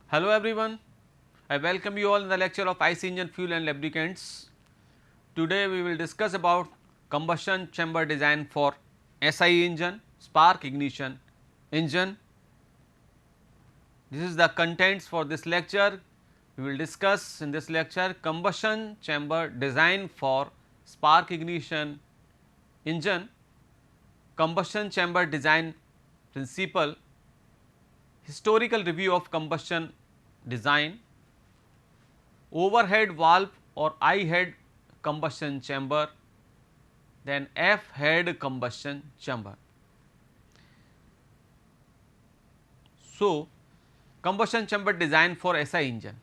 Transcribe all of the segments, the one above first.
Hello everyone, I welcome you all in the lecture of IC engine fuel and lubricants. Today we will discuss about combustion chamber design for SI engine, spark ignition engine. This is the contents for this lecture. We will discuss in this lecture combustion chamber design for spark ignition engine, combustion chamber design principle, historical review of combustion design, overhead valve or I head combustion chamber, then F head combustion chamber. So, combustion chamber design for SI engine.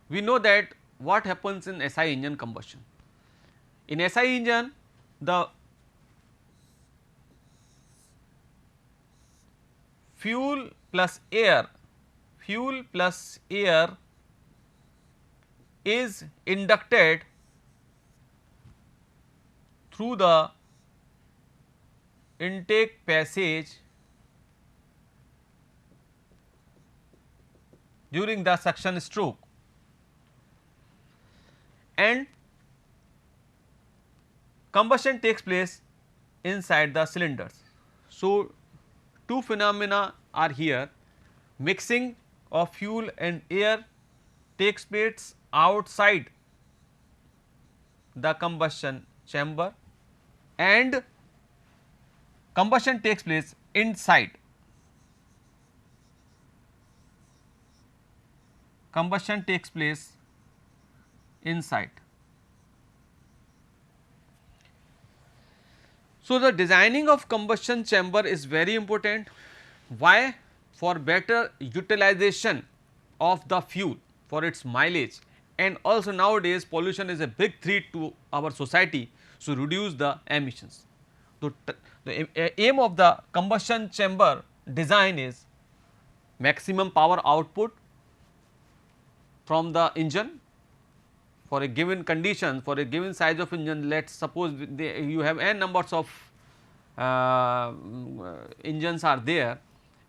We know that what happens in SI engine combustion. In SI engine, the fuel plus air is inducted through the intake passage during the suction stroke, and combustion takes place inside the cylinders. So, two phenomena are here: mixing of fuel and air takes place outside the combustion chamber and combustion takes place inside. Combustion takes place inside. So, the designing of combustion chamber is very important. Why? For better utilization of the fuel, for its mileage, and also nowadays pollution is a big threat to our society. So, reduce the emissions. So, the aim of the combustion chamber design is maximum power output from the engine for a given condition, for a given size of engine. Let us suppose you have n numbers of engines are there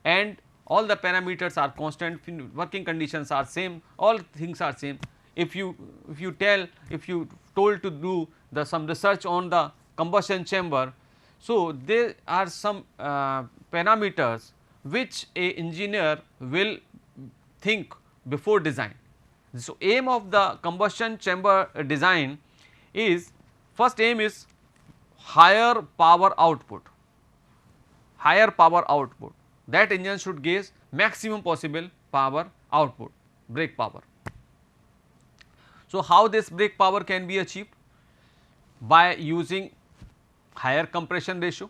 and all the parameters are constant, working conditions are same, all things are same. If you told to do some research on the combustion chamber, so there are some parameters which a engineer will think before design. So, aim of the combustion chamber design is, first aim is higher power output, that engine should give maximum possible power output, brake power. So, how this brake power can be achieved? By using higher compression ratio.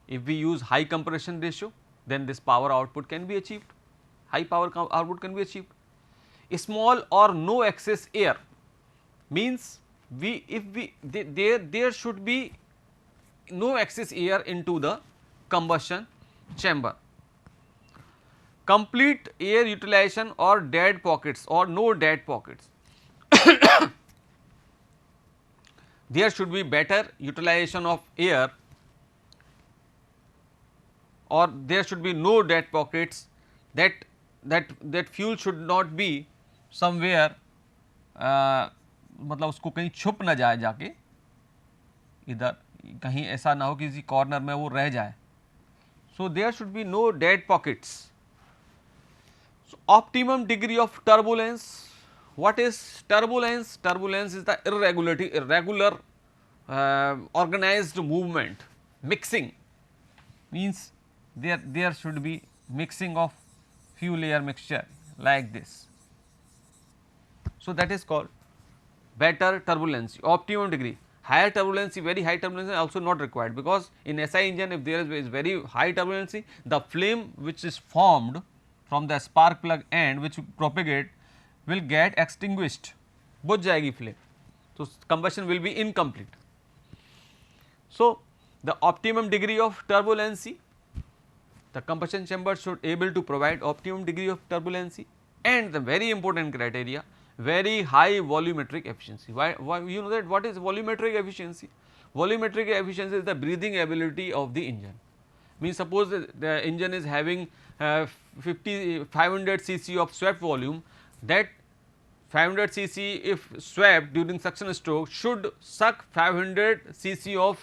If we use high compression ratio, then this power output can be achieved, high power output can be achieved. Small or no excess air means there should be no excess air into the combustion chamber. Complete air utilization or dead pockets or no dead pockets. There should be better utilization of air or there should be no dead pockets, that fuel should not be somewhere मतलब उसको कहीं छुप ना जाए, जाके इधर कहीं ऐसा ना हो कि किसी कॉर्नर में वो रह जाए. So, there should be no dead pockets. So, optimum degree of turbulence. What is turbulence? Turbulence is the irregular organized movement. Mixing means there should be mixing of fuel air mixture like this. So, that is called better turbulence, optimum degree. Higher turbulence, very high turbulence is also not required, because in SI engine if there is very high turbulence, the flame which is formed from the spark plug end which propagate will get extinguished, बुझ जाएगी flame. So, combustion will be incomplete. So, the optimum degree of turbulency, the combustion chamber should able to provide optimum degree of turbulency, and the very important criteria, very high volumetric efficiency. Why you know that what is volumetric efficiency? Volumetric efficiency is the breathing ability of the engine, Means suppose the engine is having 500 cc of swept volume, that 500 cc if swept during suction stroke should suck 500 cc of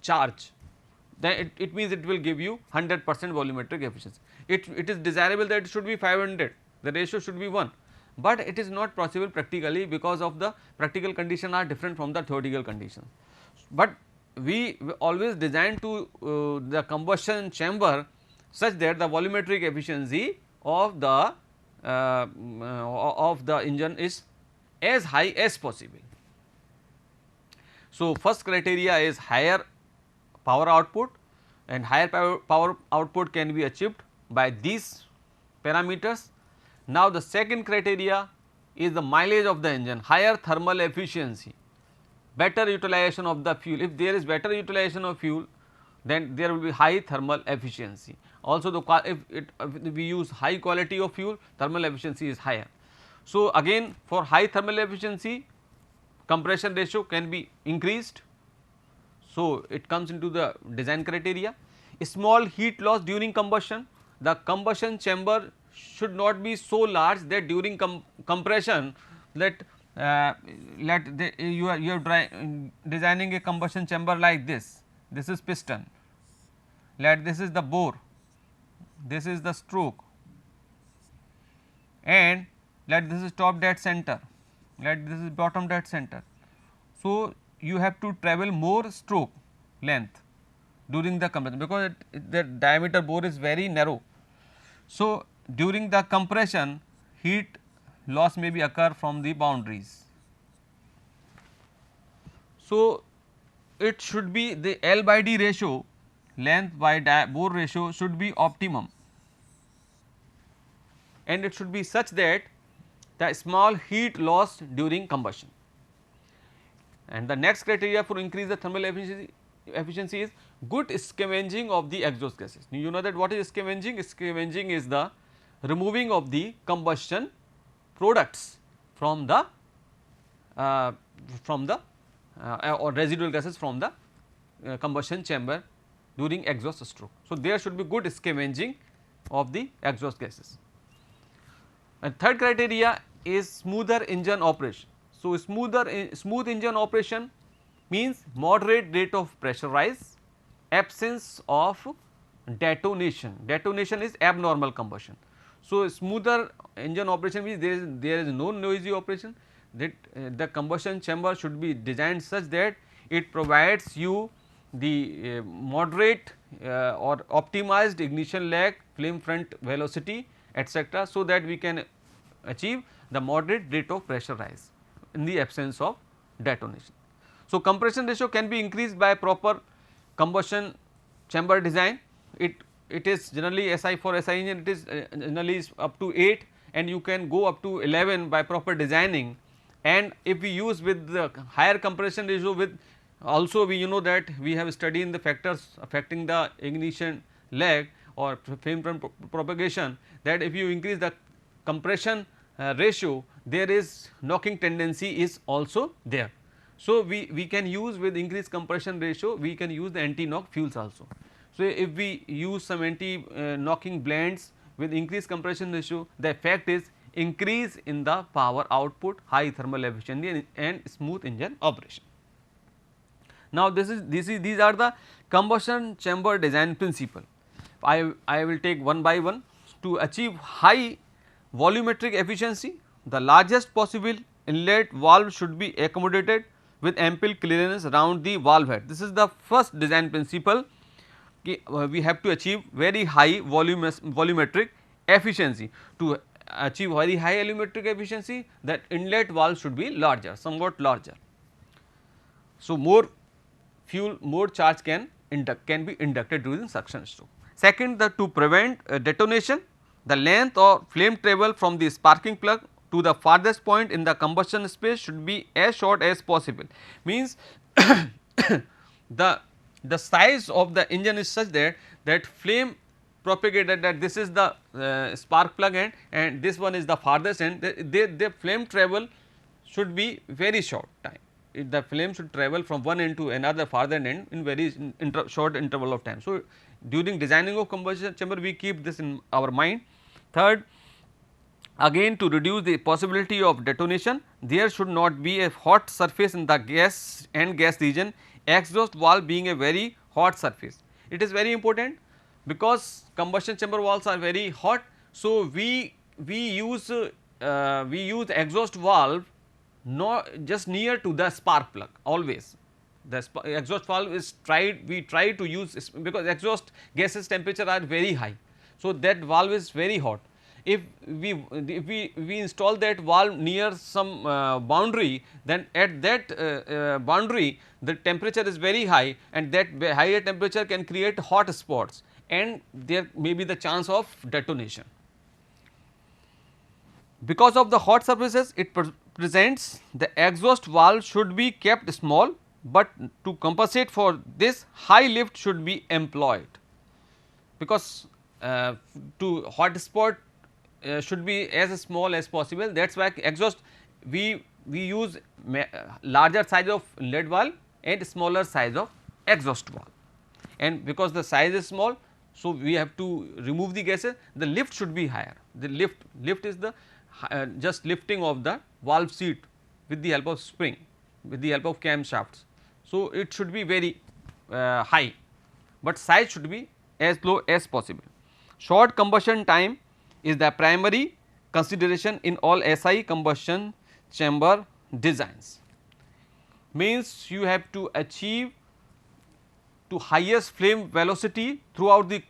charge, then it means it will give you 100% volumetric efficiency. It is desirable that it should be 500, the ratio should be 1, but it is not possible practically because of the practical condition are different from the theoretical conditions. But we always design to the combustion chamber such that the volumetric efficiency of the engine is as high as possible. So, first criteria is higher power output, and higher power output can be achieved by these parameters. Now, the second criteria is the mileage of the engine, higher thermal efficiency, better utilization of the fuel. If there is better utilization of fuel, then there will be high thermal efficiency. Also, if we use high quality of fuel, thermal efficiency is higher. So, again for high thermal efficiency, compression ratio can be increased. So, it comes into the design criteria. Small heat loss during combustion, the combustion chamber should not be so large that during compression that you are designing a combustion chamber like this. This is piston, let this is the bore, this is the stroke, and let this is top dead center, let this is bottom dead center. So, you have to travel more stroke length during the compression, because the diameter bore is very narrow. So, during the compression heat loss may be occur from the boundaries. So, it should be the L by D ratio, length by bore ratio should be optimum, and it should be such that the small heat loss during combustion. And the next criteria for increase the thermal efficiency is good scavenging of the exhaust gases. You know that what is scavenging? Scavenging is the removing of the combustion products from the or residual gases from the combustion chamber during exhaust stroke. So, there should be good scavenging of the exhaust gases. And third criteria is smoother engine operation. So, smooth engine operation means moderate rate of pressure rise, absence of detonation. Detonation is abnormal combustion. So, smoother engine operation means there is no noisy operation, that the combustion chamber should be designed such that it provides you the moderate or optimized ignition lag, flame front velocity, etc., so that we can achieve the moderate rate of pressure rise in the absence of detonation. So, compression ratio can be increased by proper combustion chamber design. It is generally SI for SI engine, it is generally is up to 8, and you can go up to 11 by proper designing. And if we use with the higher compression ratio, with also we know that we have studied in the factors affecting the ignition lag or flame front propagation, that if you increase the compression ratio, there is knocking tendency is also there. So, we can use with increased compression ratio, we can use the anti knock fuels also. So, if we use some anti knocking blends with increased compression ratio, the effect is increase in the power output, high thermal efficiency and smooth engine operation. Now, these are the combustion chamber design principle. I will take one by one. To achieve high volumetric efficiency, the largest possible inlet valve should be accommodated with ample clearance around the valve head. This is the first design principle. We have to achieve very high volumetric efficiency. To achieve very high volumetric efficiency, that inlet valve should be larger, somewhat larger. So, more fuel, more charge can be inducted during suction stroke. Second, to prevent detonation, the length or flame travel from the sparking plug to the farthest point in the combustion space should be as short as possible. Means the size of the engine is such that flame propagated, that this is the spark plug end and this one is the farthest end, the flame travel should be very short time. The flame should travel from one end to another farther end in very short interval of time. So, during designing of combustion chamber we keep this in our mind. Third, again to reduce the possibility of detonation, there should not be a hot surface in the gas and gas region, exhaust valve being a very hot surface. It is very important because combustion chamber valves are very hot. So, we use exhaust valve not just near to the spark plug always. The exhaust valve is we try to use because exhaust gases temperature are very high. So, that valve is very hot. If we install that valve near some boundary, then at that boundary the temperature is very high and that higher temperature can create hot spots and there may be the chance of detonation. Because of the hot surfaces it presents, the exhaust valve should be kept small, but to compensate for this high lift should be employed, because to hot spot should be as small as possible. That is why exhaust we use larger size of inlet valve and smaller size of exhaust valve, and because the size is small, so we have to remove the gases, the lift should be higher. The lift is the just lifting of the valve seat with the help of spring, with the help of camshafts. So, it should be very high, but size should be as low as possible. Short combustion time is the primary consideration in all SI combustion chamber designs. Means you have to achieve to highest flame velocity throughout the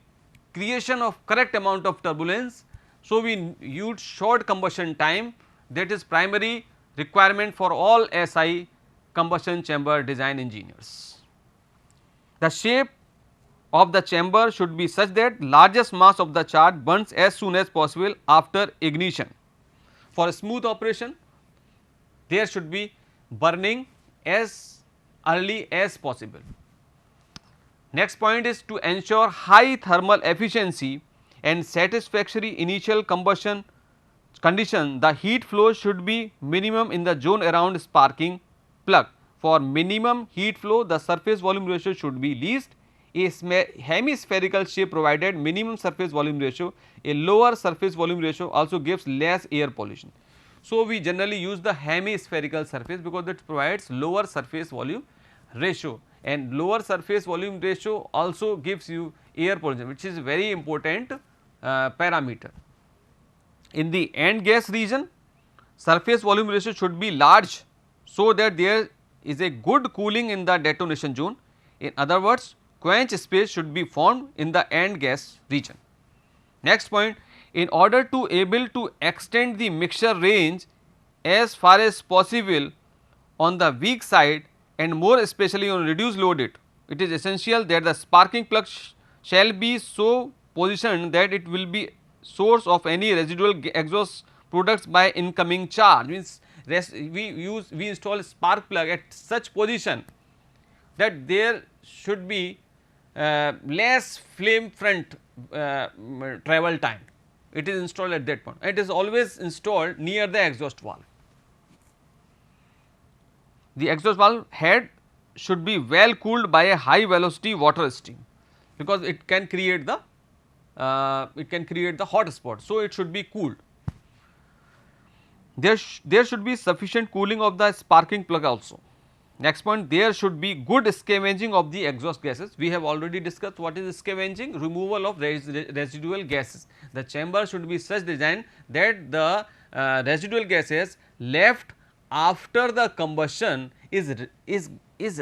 creation of correct amount of turbulence. So, we use short combustion time, that is primary requirement for all SI combustion chamber design engineers. The shape of the chamber should be such that largest mass of the charge burns as soon as possible after ignition. For a smooth operation, there should be burning as early as possible. Next point is to ensure high thermal efficiency and satisfactory initial combustion condition, the heat flow should be minimum in the zone around sparking plug. For minimum heat flow, the surface volume ratio should be least. A hemispherical shape provided minimum surface volume ratio, a lower surface volume ratio also gives less air pollution. So, we generally use the hemispherical surface because it provides lower surface volume ratio, and lower surface volume ratio also gives you air pollution, which is very important parameter. In the end gas region, surface volume ratio should be large, so that there is a good cooling in the detonation zone. In other words, quench space should be formed in the end gas region. Next point, in order to able to extend the mixture range as far as possible on the weak side and more especially on reduced load, it is essential that the sparking plug shall be so positioned that it will be source of any residual exhaust products by incoming charge. Means we install spark plug at such position that there should be less flame front travel time. It is installed at that point. It is always installed near the exhaust valve. The exhaust valve head should be well cooled by a high velocity water stream, because it can create the hot spot. So, it should be cooled. There should be sufficient cooling of the sparking plug also. Next point, there should be good scavenging of the exhaust gases. We have already discussed what is scavenging, removal of residual gases. The chamber should be such designed that the residual gases left after the combustion is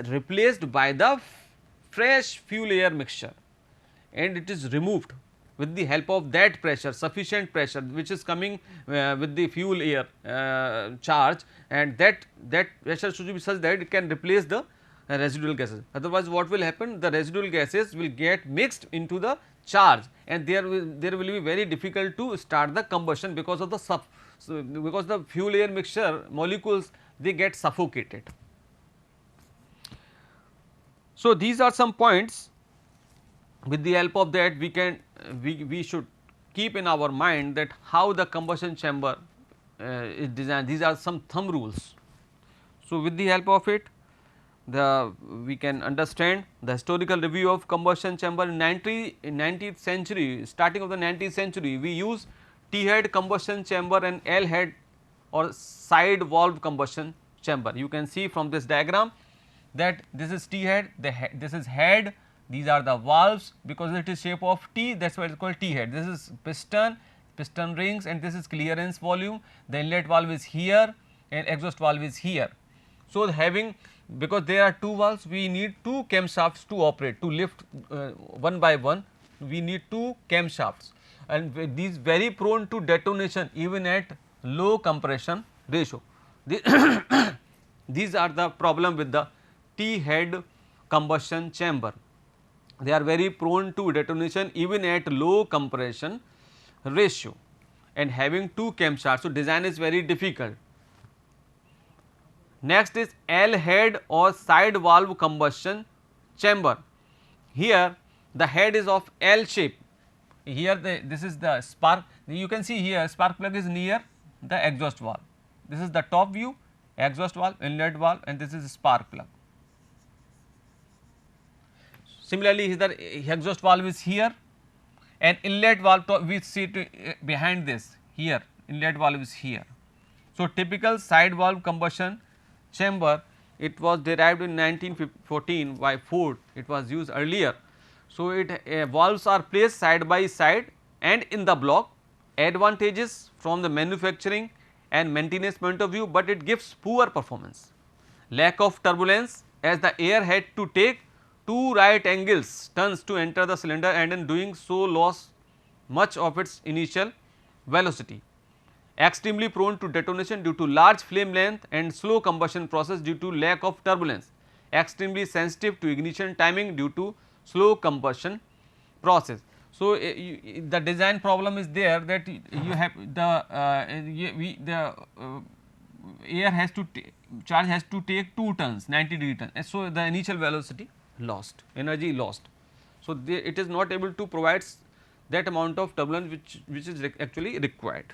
replaced by the fresh fuel air mixture, and it is removed with the help of that pressure, sufficient pressure which is coming with the fuel air charge, and that pressure should be such that it can replace the residual gases. Otherwise, what will happen? The residual gases will get mixed into the charge, and there will be very difficult to start the combustion because of the because the fuel air mixture molecules, they get suffocated. So, these are some points. With the help of that we should keep in our mind that how the combustion chamber is designed. These are some thumb rules. So, with the help of it we can understand the historical review of combustion chamber in 19th century, starting of the 19th century, we use T head combustion chamber and L head or side valve combustion chamber. You can see from this diagram that this is T head, this is head, these are the valves, because it is shape of T, that is why it is called T head. This is piston rings, and this is clearance volume. The inlet valve is here and exhaust valve is here. So, having, because there are two valves, we need two camshafts to operate, to lift one by one, we need two camshafts, and these very prone to detonation even at low compression ratio. These are the problem with the T head combustion chamber. They are very prone to detonation even at low compression ratio and having two camshafts. So, design is very difficult. Next is L head or side valve combustion chamber. Here the head is of L shape. Here this is the spark, you can see here spark plug is near the exhaust valve. This is the top view, exhaust valve, inlet valve, and this is spark plug. Similarly, the exhaust valve is here and inlet valve we see behind this, here inlet valve is here. So, typical side valve combustion chamber, it was derived in 1914 by Ford, it was used earlier. So, valves are placed side by side and in the block, advantages from the manufacturing and maintenance point of view, but it gives poor performance. Lack of turbulence, as the air had to take two right angles turns to enter the cylinder, and in doing so lost much of its initial velocity. Extremely prone to detonation due to large flame length and slow combustion process due to lack of turbulence. Extremely sensitive to ignition timing due to slow combustion process. So, the design problem is there, that you have the air has to charge has to take 2 turns 90-degree turn. So, the initial velocity lost, energy lost. So, it is not able to provide that amount of turbulence which is actually required.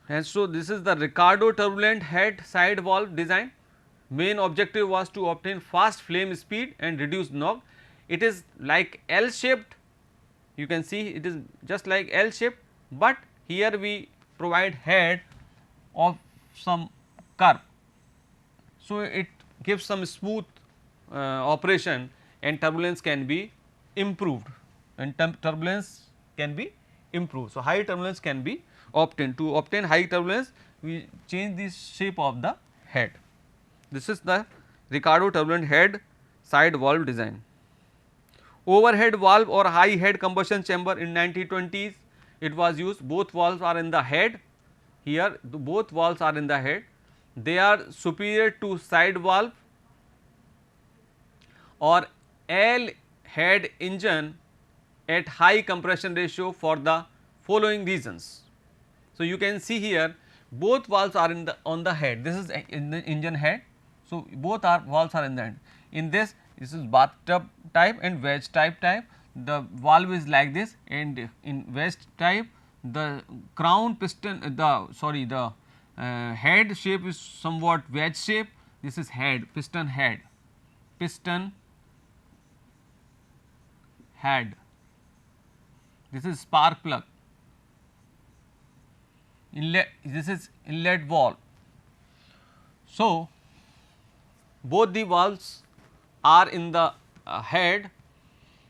And so, this is the Ricardo turbulent head side valve design. Main objective was to obtain fast flame speed and reduce knock. It is like L shaped, you can see it is just like L shaped, but here we provide head of some curve. So, it gives some smooth operation and turbulence can be improved, and turbulence can be improved. So, high turbulence can be obtained. To obtain high turbulence, we change the shape of the head. This is the Ricardo turbulent head side valve design. Overhead valve or high head combustion chamber in 1920s, it was used. Both valves are in the head, here both valves are in the head. They are superior to side valve or L head engine at high compression ratio for the following reasons. So, you can see here both valves are in the on the head, this is in the engine head. So, both valves are in the end. In this is bathtub type and wedge type. The valve is like this, and in wedge type the crown piston the head shape is somewhat wedge shape. This is head, piston head. This is spark plug. Inlet, this is inlet valve. So, both the valves are in the head,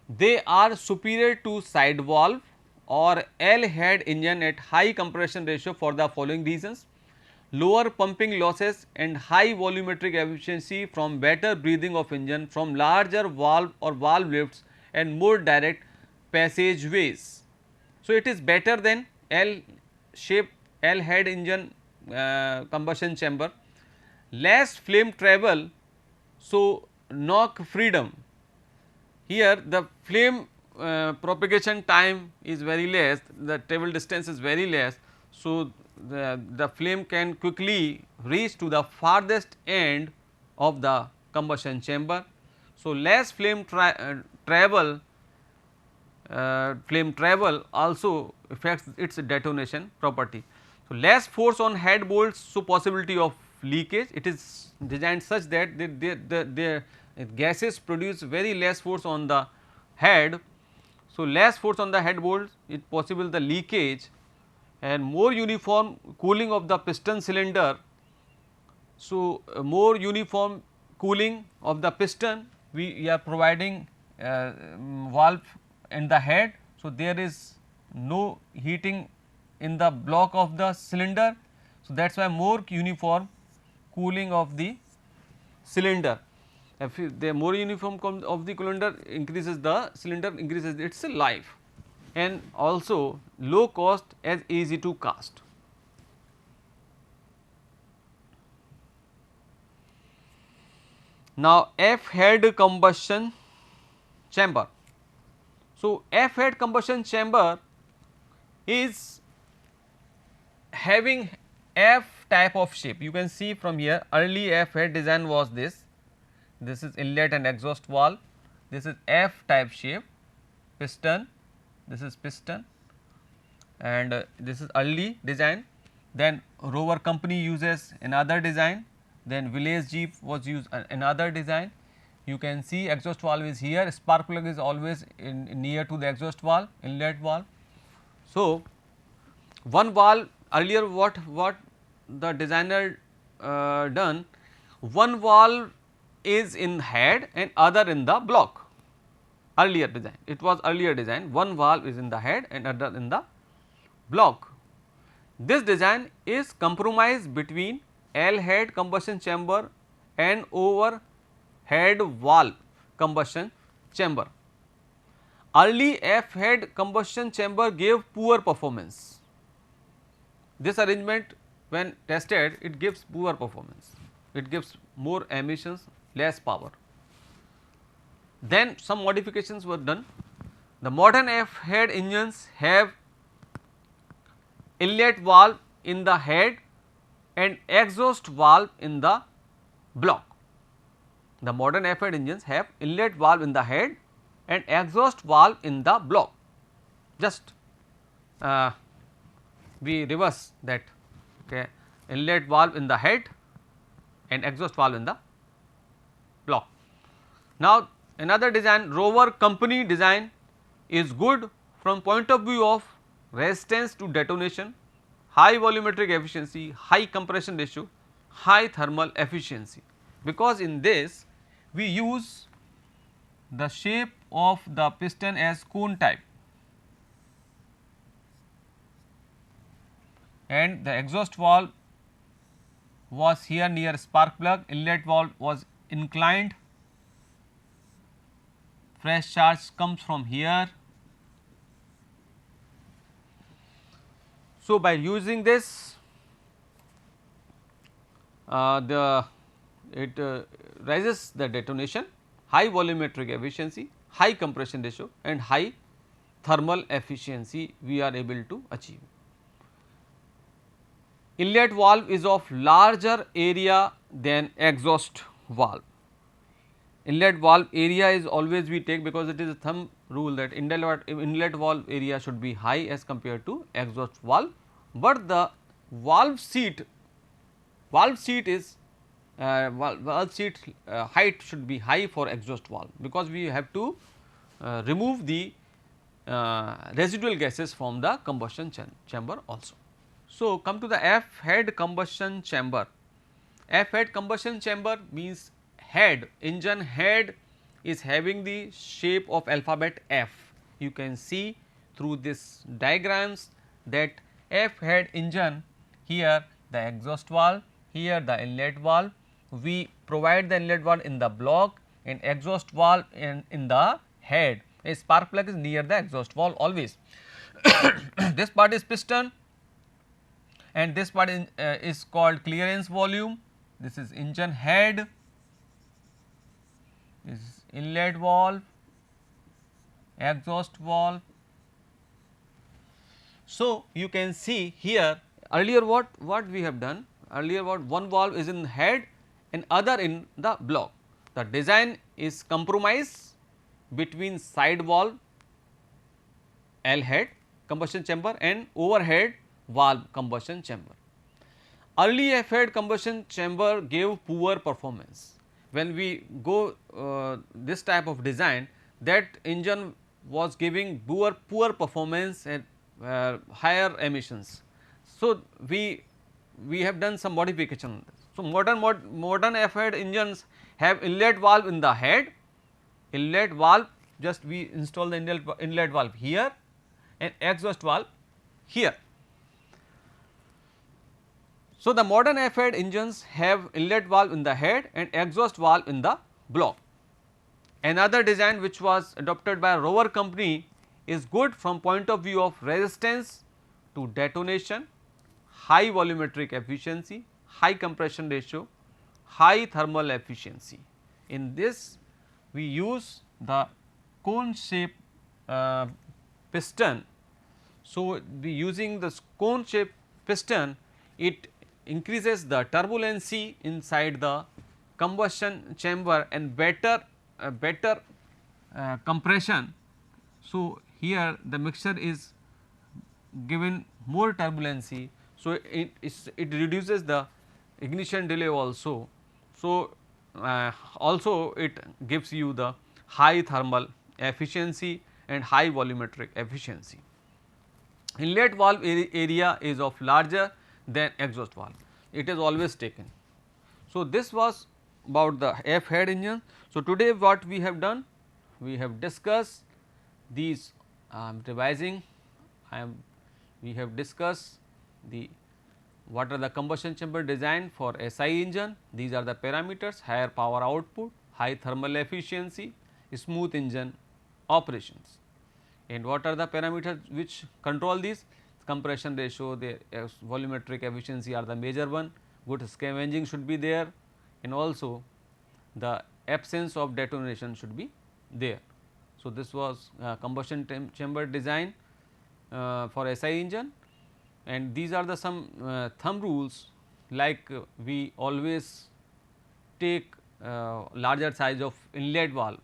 they are superior to side valve or L head engine at high compression ratio for the following reasons: lower pumping losses and high volumetric efficiency from better breathing of engine from larger valve or valve lifts and more direct passageways. So, it is better than L shape L head engine combustion chamber, less flame travel. So, knock freedom, here the flame propagation time is very less, the travel distance is very less. So, the flame can quickly reach to the farthest end of the combustion chamber. So, less flame travel also affects its detonation property. So, less force on head bolts, so possibility of leakage. It is designed such that the gases produce very less force on the head. So, less force on the head bolts, it possible the leakage and more uniform cooling of the piston cylinder. So, more uniform cooling of the piston, we are providing valve in the head. So, there is no heating in the block of the cylinder. So, that is why more uniform cooling of the cylinder. If the more uniform of the cylinder increases, the cylinder increases its life, and also low cost as easy to cast. Now, F head combustion chamber. So, F head combustion chamber is having F type of shape. You can see from here, early F head design was this. This is inlet and exhaust valve. This is F type shape piston. This is piston, and this is early design. Then Rover company uses another design. Then Village Jeep was used another design. You can see exhaust valve is here, spark plug is always near to the exhaust valve, inlet valve. So, one valve earlier what the designer done, one valve is in head and other in the block. Earlier design, it was earlier design, one valve is in the head and other in the block. This design is compromise between L head combustion chamber and overhead valve combustion chamber. Early F head combustion chamber gave poor performance. This arrangement when tested, it gives poor performance, it gives more emissions, less power. Then some modifications were done. The modern F head engines have inlet valve in the head and exhaust valve in the block. The modern F head engines have inlet valve in the head and exhaust valve in the block. Just we reverse that, okay, inlet valve in the head and exhaust valve in the block. Now, another design, Rover company design is good from point of view of resistance to detonation, high volumetric efficiency, high compression ratio, high thermal efficiency, because in this we use the shape of the piston as cone type and the exhaust valve was here near spark plug, inlet valve was inclined, fresh charge comes from here. So, by using this it raises the detonation, high volumetric efficiency, high compression ratio and high thermal efficiency we are able to achieve. Inlet valve is of larger area than exhaust valve. Inlet valve area is always we take because it is a thumb rule that inlet valve area should be high as compared to exhaust valve, but the valve seat is height should be high for exhaust valve, because we have to remove the residual gases from the combustion chamber also. So, come to the F head combustion chamber. F head combustion chamber means head, engine head is having the shape of alphabet F. You can see through this diagrams that F head engine, here the exhaust valve, here the inlet valve, we provide the inlet valve in the block and exhaust valve in the head. A spark plug is near the exhaust valve always. This part is piston and this part is called clearance volume. This is engine head, this is inlet valve, exhaust valve. So, you can see here earlier what we have done, earlier what one valve is in head and other in the block. The design is compromise between side valve L head combustion chamber and overhead valve combustion chamber. Early F-head combustion chamber gave poor performance. When we go this type of design, that engine was giving poor performance and higher emissions. So, we have done some modification on this. So, modern F-head engines have inlet valve in the head, inlet valve, just we install the inlet valve here and exhaust valve here. So, the modern F-head engines have inlet valve in the head and exhaust valve in the block. Another design which was adopted by Rover company is good from point of view of resistance to detonation, high volumetric efficiency, high compression ratio, high thermal efficiency. In this we use the cone shape piston. So, we using the cone shape piston, it increases the turbulency inside the combustion chamber and better compression. So, here the mixture is given more turbulency. So, it reduces the ignition delay also. So, also it gives you the high thermal efficiency and high volumetric efficiency. Inlet valve area is of larger than exhaust valve, it is always taken. So, this was about the F head engine. So, today what we have done? We have discussed these, revising, we have discussed the what are the combustion chamber design for SI engine. These are the parameters: higher power output, high thermal efficiency, smooth engine operations. And what are the parameters which control these? Compression ratio, the volumetric efficiency are the major one, good scavenging should be there, and also the absence of detonation should be there. So, this was combustion chamber design for SI engine, and these are the some thumb rules, like we always take larger size of inlet valve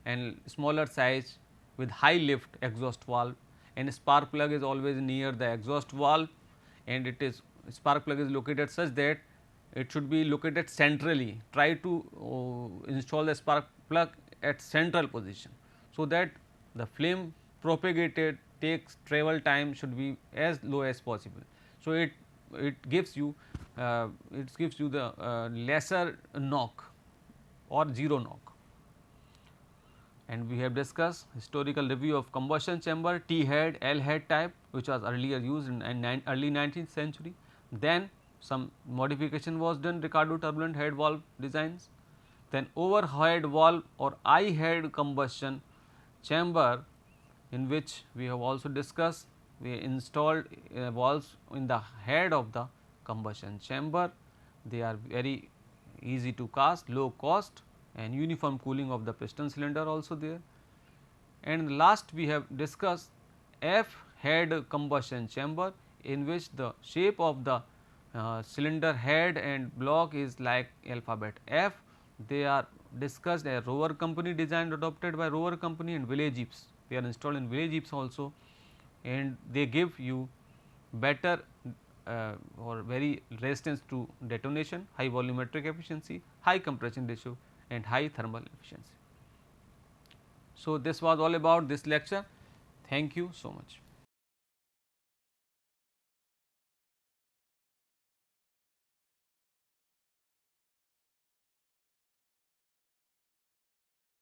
and smaller size with high lift exhaust valve, and spark plug is always near the exhaust valve, and it is spark plug is located such that it should be located centrally. Try to install the spark plug at central position, so that the flame propagated takes travel time should be as low as possible. So, it gives you the lesser knock or zero knock. And we have discussed historical review of combustion chamber T head, L head type, which was earlier used in early 19th century. Then some modification was done, Ricardo turbulent head valve designs. Then overhead valve or I head combustion chamber, in which we have also discussed, we installed valves in the head of the combustion chamber. They are very easy to cast, low cost, and uniform cooling of the piston cylinder also there. And last we have discussed F head combustion chamber, in which the shape of the cylinder head and block is like alphabet F. They are discussed a Rover company design adopted by Rover company and Village Jeeps. They are installed in Village Jeeps also, and they give you better or very resistance to detonation, high volumetric efficiency, high compression ratio, and high thermal efficiency. So, this was all about this lecture. Thank you so much.